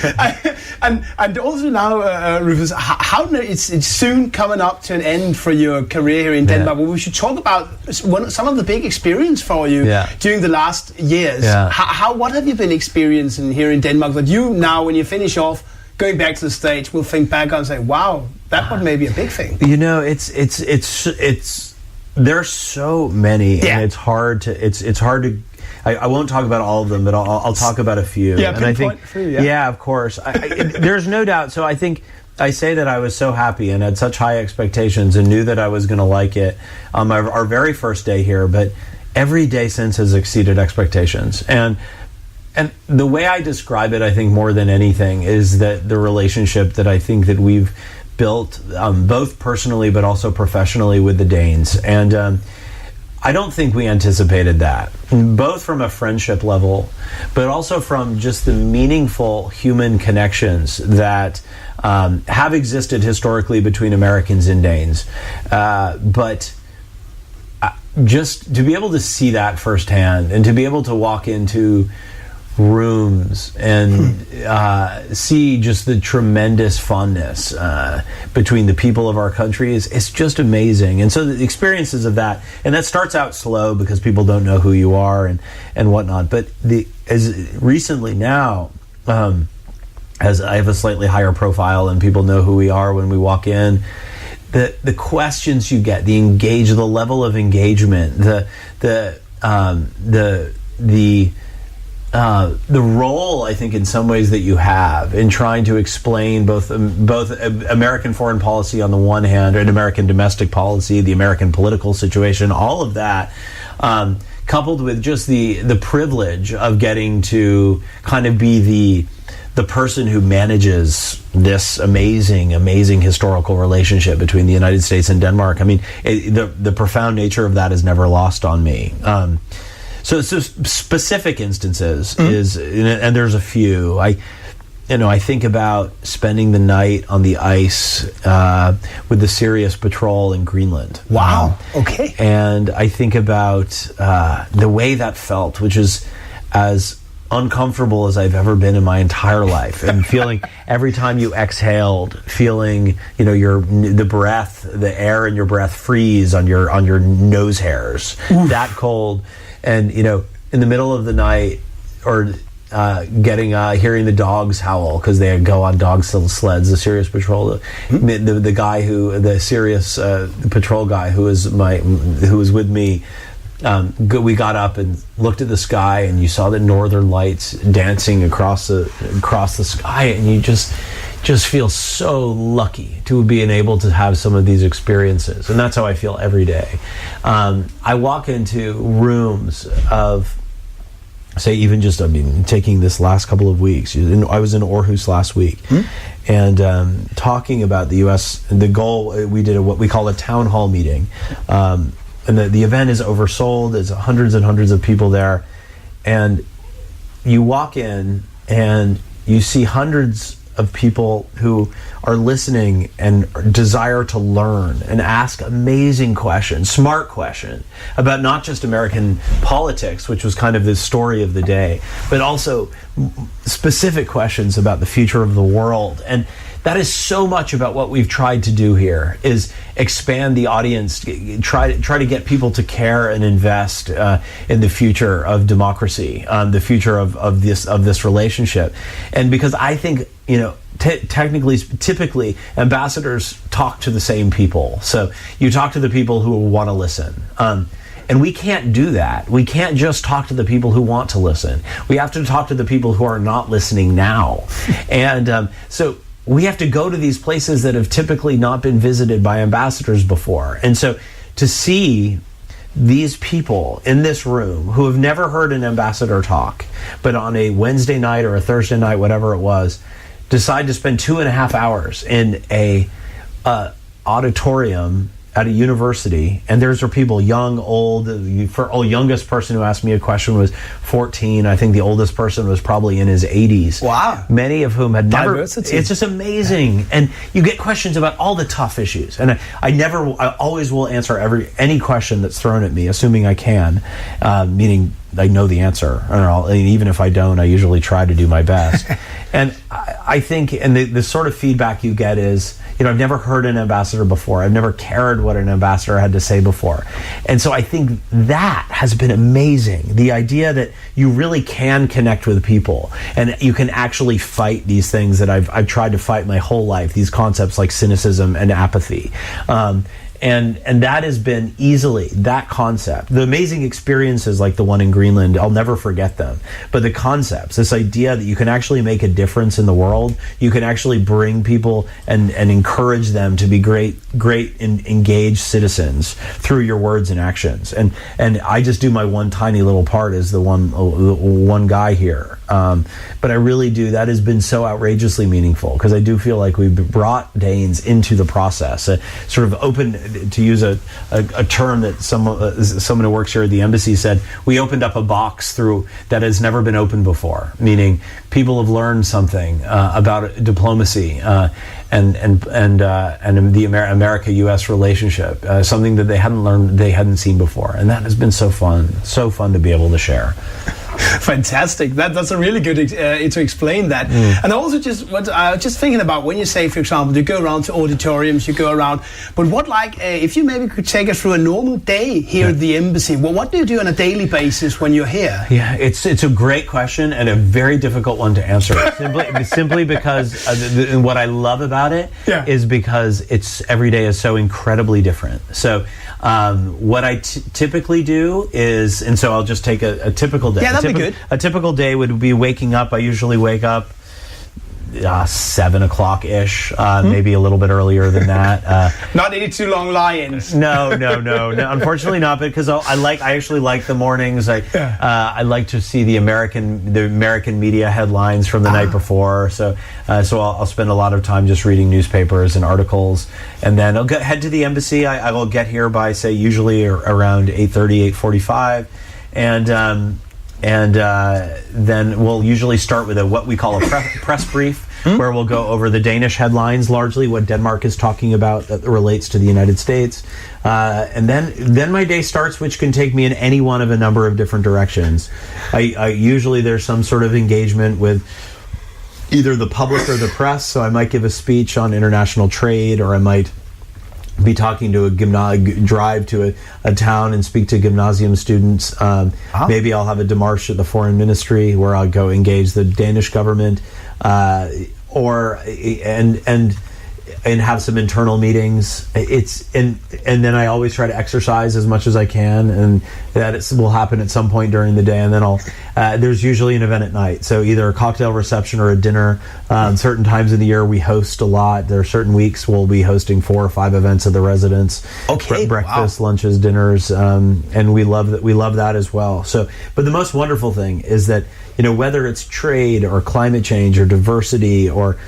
And also now, Rufus, how it's soon coming up to an end for your career here in Denmark. Well, we should talk about some of the big experience for you during the last years. What have you been experiencing here in Denmark that you now, when you finish off, going back to the States, will think back on and say, wow, that was maybe a big thing? It's there's so many, and it's hard to. I won't talk about all of them, but I'll talk about a few. Yeah, and I think, of course. There's no doubt. So I think I say that I was so happy and had such high expectations and knew that I was going to like it. Our very first day here, but every day since has exceeded expectations. And the way I describe it, I think more than anything, is that the relationship that I think that we've built, both personally but also professionally, with the Danes. And I don't think we anticipated that, both from a friendship level, but also from just the meaningful human connections that have existed historically between Americans and Danes. But just to be able to see that firsthand, and to be able to walk into rooms and see just the tremendous fondness between the people of our country it's just amazing. And so the experiences of that, and that starts out slow because people don't know who you are and whatnot. But as recently now, as I have a slightly higher profile and people know who we are when we walk in, the questions you get, the level of engagement, the role, I think, in some ways that you have in trying to explain both American foreign policy on the one hand and American domestic policy, the American political situation, all of that, coupled with just the privilege of getting to kind of be the person who manages this amazing historical relationship between the United States and Denmark. I mean, the profound nature of that is never lost on me. So specific instances and there's a few. I think about spending the night on the ice with the Sirius Patrol in Greenland. Wow. Okay. And I think about the way that felt, which is as uncomfortable as I've ever been in my entire life, and feeling every time you exhaled, feeling the breath, the air in your breath freeze on your nose hairs. Oof. That cold. And in the middle of the night, or hearing the dogs howl because they go on dog sleds. The Sirius Patrol, the guy the Sirius Patrol guy who was with me. We got up and looked at the sky, and you saw the northern lights dancing across the sky, and you just feel so lucky to be able to have some of these experiences. And that's how I feel every day. I walk into rooms of, say, even just, taking this last couple of weeks. I was in Aarhus last week, and talking about the U.S. The goal, we did what we call a town hall meeting. And the event is oversold. There's hundreds and hundreds of people there. And you walk in and you see hundreds of people who are listening and desire to learn and ask amazing questions, smart questions about not just American politics, which was kind of the story of the day, but also specific questions about the future of the world. And that is so much about what we've tried to do here, is expand the audience, try to get people to care and invest in the future of democracy, the future of this relationship. And because I think, typically ambassadors talk to the same people. So you talk to the people who want to listen. And we can't do that. We can't just talk to the people who want to listen. We have to talk to the people who are not listening now. And so we have to go to these places that have typically not been visited by ambassadors before. And so to see these people in this room who have never heard an ambassador talk, but on a Wednesday night or a Thursday night, whatever it was, decide to spend 2.5 hours in a auditorium at a university, and there's people, young, old. Youngest person who asked me a question was 14. I think the oldest person was probably in his 80s. Wow. Many of whom had never. Diversity. It's just amazing. And you get questions about all the tough issues. And I always will answer any question that's thrown at me, assuming I can, meaning I know the answer. Even if I don't, I usually try to do my best. And I think, and the sort of feedback you get is, I've never heard an ambassador before. I've never cared what an ambassador had to say before. And so I think that has been amazing. The idea that you really can connect with people and you can actually fight these things that I've tried to fight my whole life, these concepts like cynicism and apathy. And that has been easily, that concept, the amazing experiences like the one in Greenland, I'll never forget them. But the concepts, this idea that you can actually make a difference in the world, you can actually bring people and encourage them to be great and engaged citizens through your words and actions. And I just do my one tiny little part as the one guy here. But I really do, that has been so outrageously meaningful, because I do feel like we've brought Danes into the process, sort of open, to use a term that someone who works here at the embassy said, we opened up a box through that has never been opened before, meaning people have learned something about diplomacy and the America-U.S. relationship, something that they hadn't learned, they hadn't seen before, and that has been so fun to be able to share. Fantastic. That's a really good to explain that. And I also just thinking about when you say, for example, you go around to auditoriums, you go around, but what if you maybe could take us through a normal day here at the embassy, well, what do you do on a daily basis when you're here? Yeah, it's a great question and a very difficult one to answer. simply because what I love about it is because every day is so incredibly different. So what I typically do is, and so I'll just take a typical day. Yeah, that'd be good. A typical day would be waking up. I usually wake up 7 o'clock ish, maybe a little bit earlier than that. Not any too long lie-ins. No, unfortunately not, because I actually like the mornings. I like to see the American media headlines from the night before. So I'll spend a lot of time just reading newspapers and articles, and then I'll head to the embassy. I will get here by usually around 8:30, 8:45, and then we'll usually start with what we call a press brief, where we'll go over the Danish headlines, largely what Denmark is talking about that relates to the United States. And then my day starts, which can take me in any one of a number of different directions. I usually there's some sort of engagement with either the public or the press, so I might give a speech on international trade, or I might be talking to drive to a town and speak to gymnasium students. Maybe I'll have a démarche at the foreign ministry where I'll go engage the Danish government, and have some internal meetings. And then I always try to exercise as much as I can, and that will happen at some point during the day. And then there's usually an event at night, so either a cocktail reception or a dinner. Certain times of the year we host a lot. There are certain weeks we'll be hosting 4 or 5 events at the residence. Okay, breakfast, lunches, dinners, and we love that. We love that as well. So, but the most wonderful thing is that, whether it's trade or climate change or diversity or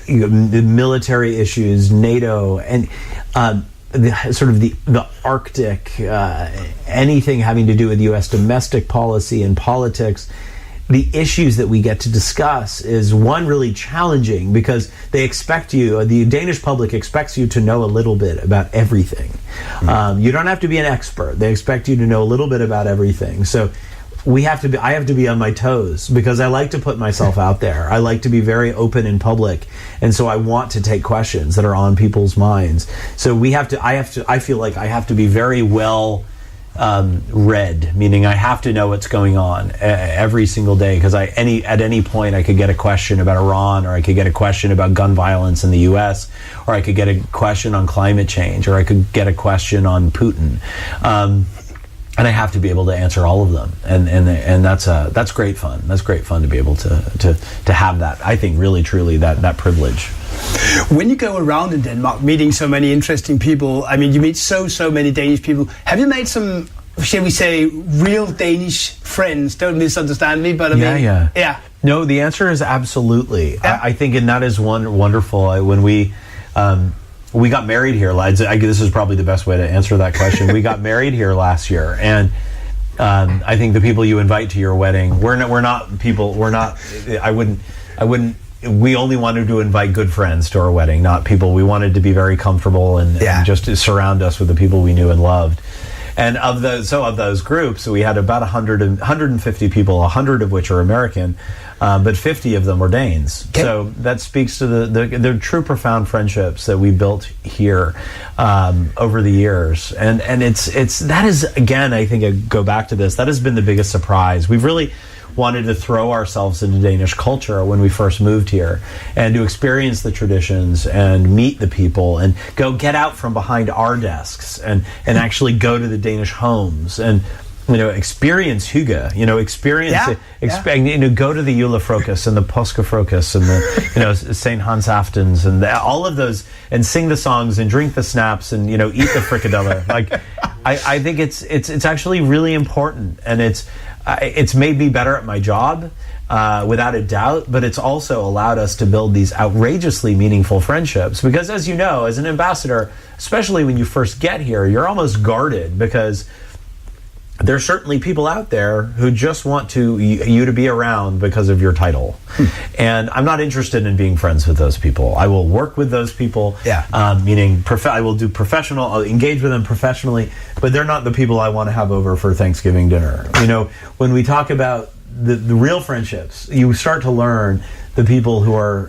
military issues, NATO, and the Arctic, anything having to do with U.S. domestic policy and politics, the issues that we get to discuss is one really challenging, because they expect the Danish public expects you to know a little bit about everything. You don't have to be an expert. They expect you to know a little bit about everything. So I have to be on my toes, because I like to put myself out there. I like to be very open in public, and so I want to take questions that are on people's minds. So I feel like I have to be very well read, meaning I have to know what's going on every single day, because at any point I could get a question about Iran, or I could get a question about gun violence in the U.S., or I could get a question on climate change, or I could get a question on Putin. And I have to be able to answer all of them, and that's great fun. That's great fun to be able to have that. I think really truly that privilege. When you go around in Denmark, meeting so many interesting people, I mean, you meet so many Danish people. Have you made some, shall we say, real Danish friends? Don't misunderstand me, but I mean, yeah. No, the answer is absolutely. Yeah. I think, and that is wonderful. When we got married here. This is probably the best way to answer that question. We got married here last year, and I think the people you invite to your wedding, we only wanted to invite good friends to our wedding, not people. We wanted to be very comfortable and just to surround us with the people we knew and loved. And of those groups, we had about 150 people, 100 of which are American, but 50 of them were Danes. Okay. So that speaks to the true profound friendships that we built here over the years. And that is, again, I think I go back to this, that has been the biggest surprise. We've really wanted to throw ourselves into Danish culture when we first moved here, and to experience the traditions and meet the people and go get out from behind our desks and actually go to the Danish homes and experience hygge, go to the julefrokost and the påskefrokost and the St. Hans aftens and all of those, and sing the songs and drink the snaps and eat the frikadeller. I think it's actually really important, and it's made me better at my job, without a doubt, but it's also allowed us to build these outrageously meaningful friendships, because as you know, as an ambassador, especially when you first get here, you're almost guarded, because there's certainly people out there who just want you to be around because of your title. And I'm not interested in being friends with those people. I will work with those people, meaning I will do professional, I'll engage with them professionally, but they're not the people I want to have over for Thanksgiving dinner. You know, when we talk about the real friendships, you start to learn the people who are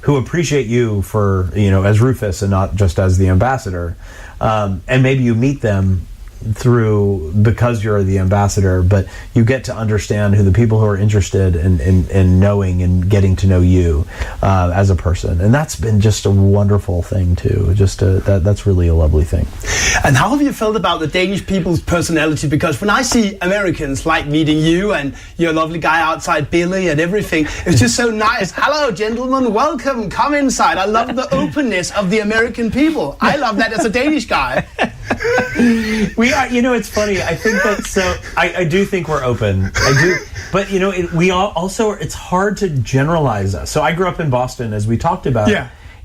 who appreciate you for, you know, as Rufus and not just as the ambassador. And maybe you meet them because you're the ambassador, but you get to understand who the people who are interested in knowing and getting to know you as a person, and that's been just a wonderful thing too. That's really a lovely thing. And how have you felt about the Danish people's personality? Because when I see Americans like meeting you and your lovely guy outside, Billy, and everything, it's just so nice. Hello, gentlemen, welcome, come inside. I love the openness of the American people. I love that as a Danish guy. We are, you know, it's funny. I think that, so I do think we're open. I do, but you know, it's hard to generalize us. So I grew up in Boston, as we talked about,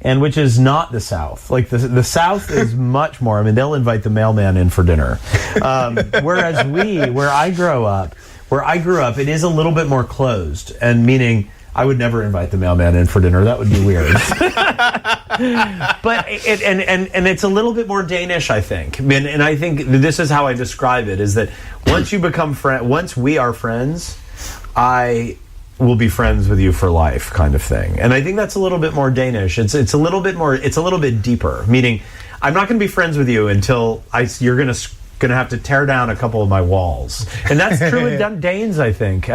and which is not the South. Like the South is much more. I mean, they'll invite the mailman in for dinner, whereas where I grew up, it is a little bit more closed, and meaning I would never invite the mailman in for dinner. That would be weird. But it's a little bit more Danish, I think. And I think this is how I describe it: is that once we are friends, I will be friends with you for life, kind of thing. And I think that's a little bit more Danish. It's a little bit deeper. Meaning, I'm not going to be friends with you until you're going to have to tear down a couple of my walls, and that's true with Danes, I think.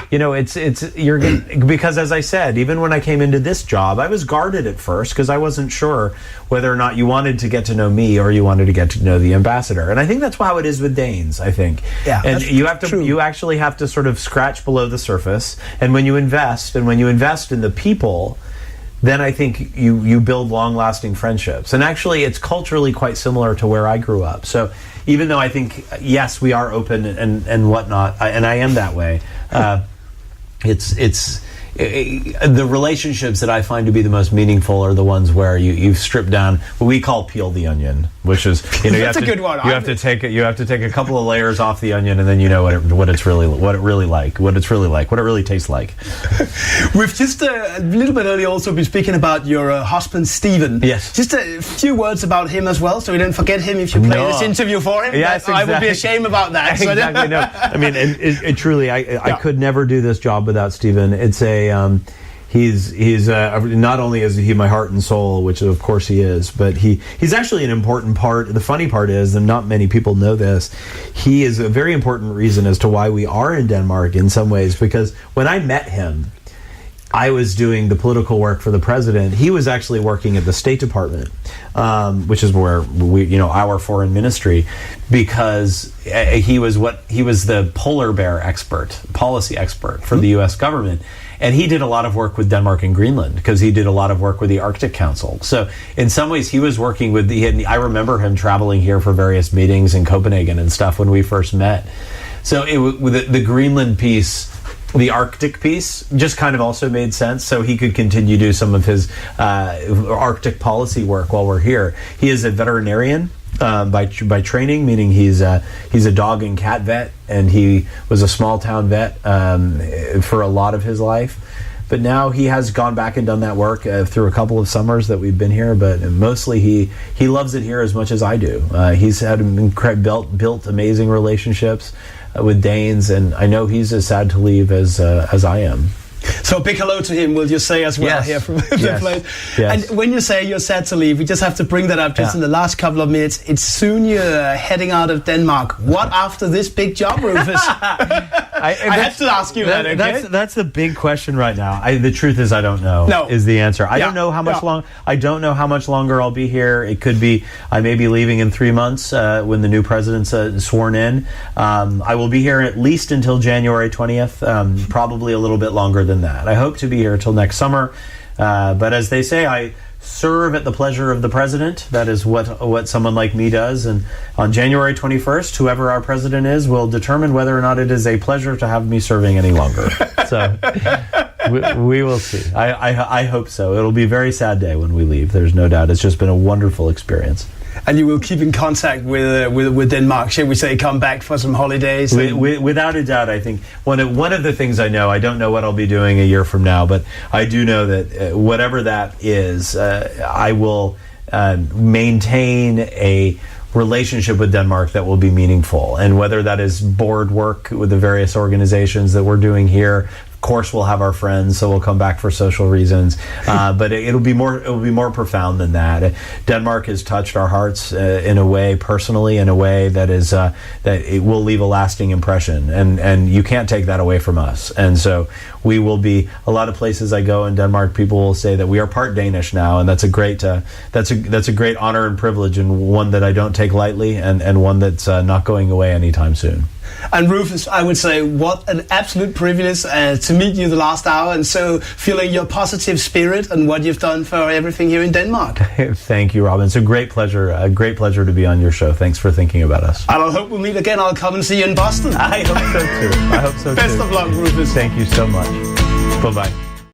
You know, because as I said, even when I came into this job, I was guarded at first because I wasn't sure whether or not you wanted to get to know me or you wanted to get to know the ambassador. And I think that's how it is with Danes, I think. And you actually have to sort of scratch below the surface, and when you invest in the people, then I think you build long-lasting friendships. And actually, it's culturally quite similar to where I grew up. So even though I think, yes, we are open and whatnot, and I am that way, the relationships that I find to be the most meaningful are the ones where you've stripped down what we call peel the onion, which is, you know, that's a good one. You have to take a couple of layers off the onion, and then you know what it really tastes like. We've just a little bit earlier also been speaking about your husband Stephen. Yes. Just a few words about him as well, so we don't forget him if you play this interview for him. Yes, exactly. I would be ashamed about that. Exactly. No, I mean, it truly, I could never do this job without Stephen. It's he's not only is he my heart and soul, which of course he is, but he's actually an important part. The funny part is, and not many people know this, he is a very important reason as to why we are in Denmark in some ways, because when I met him, I was doing the political work for the president. He was actually working at the State Department, which is where our foreign ministry, because he was the polar bear policy expert for the U.S. government. And he did a lot of work with Denmark and Greenland because he did a lot of work with the Arctic Council. So in some ways he was working with I remember him traveling here for various meetings in Copenhagen and stuff when we first met. So the Greenland piece, the Arctic piece, just kind of also made sense, so he could continue to do some of his Arctic policy work while we're here. He is a veterinarian by training, meaning he's a dog and cat vet, and he was a small town vet for a lot of his life. But now he has gone back and done that work through a couple of summers that we've been here. But mostly he loves it here as much as I do. He's had built amazing relationships with Danes, and I know he's as sad to leave as I am. So big hello to him, will you say as well, here from the place. Yes. And when you say you're sad to leave, we just have to bring that up just in the last couple of minutes. It's soon you're heading out of Denmark. What after this big job, Rufus? I had to ask you that. Okay? That's the big question right now. The truth is, I don't know. No. Is the answer. I don't know how much long. I don't know how much longer I'll be here. It could be I may be leaving in 3 months when the new president's sworn in. I will be here at least until January 20th. Probably a little bit longer than that. I hope to be here till next summer. But as they say, I serve at the pleasure of the president. That is what someone like me does. And on January 21st, whoever our president is will determine whether or not it is a pleasure to have me serving any longer. So we will see. I hope so. It'll be a very sad day when we leave. There's no doubt. It's just been a wonderful experience. and you will keep in contact with Denmark. Shall we say, come back for some holidays? Without a doubt, I think one of the things I know, I don't know what I'll be doing a year from now, but I do know that whatever that is, I will maintain a relationship with Denmark that will be meaningful. And whether that is board work with the various organizations that we're doing here, of course we'll have our friends, so we'll come back for social reasons. But it'll be more profound than that. Denmark has touched our hearts in a way, personally, in a way that is that it will leave a lasting impression, and you can't take that away from us. And so we will be, a lot of places I go in Denmark, people will say that we are part Danish now, and that's a great honor and privilege, and one that I don't take lightly, and one that's not going away anytime soon. And Rufus, I would say, what an absolute privilege to meet you the last hour, and so feeling your positive spirit and what you've done for everything here in Denmark. Thank you, Robin. It's a great pleasure to be on your show. Thanks for thinking about us. And I hope we'll meet again. I'll come and see you in Boston. I hope so too. Best of luck, Rufus. Thank you so much. Bye-bye.